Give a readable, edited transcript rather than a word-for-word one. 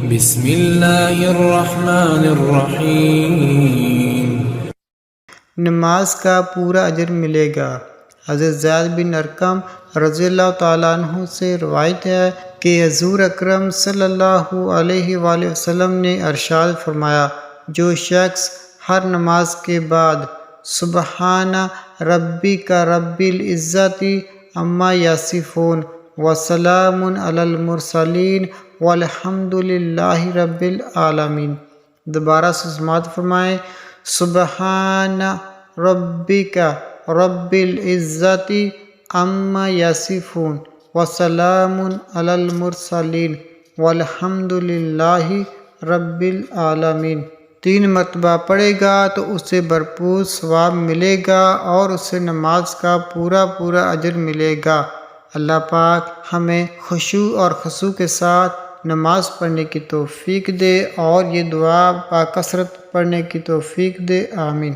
بسم اللہ الرحمن الرحیم۔ نماز کا پورا اجر ملے گا۔ حضرت زید بن ارقم رضی اللہ تعالیٰ عنہ سے روایت ہے کہ حضور اکرم صلی اللہ علیہ وآلہ وسلم نے ارشاد فرمایا، جو شخص ہر نماز کے بعد سبحان ربک رب العزت عما یصفون وسلام علی المرسلین والحمد للہ رب العالمین، دوبارہ سے سماعت فرمائیں، سبحان ربک رب العزت عما یصفون وسلام علی المرسلین والحمد للہ رب العالمین 3 مرتبہ پڑھے گا تو اسے بھرپور ثواب ملے گا اور اسے نماز کا پورا اجر ملے گا۔ اللہ پاک ہمیں خشوع اور خضوع کے ساتھ نماز پڑھنے کی توفیق دے اور یہ دعا باکثرت پڑھنے کی توفیق دے، آمین۔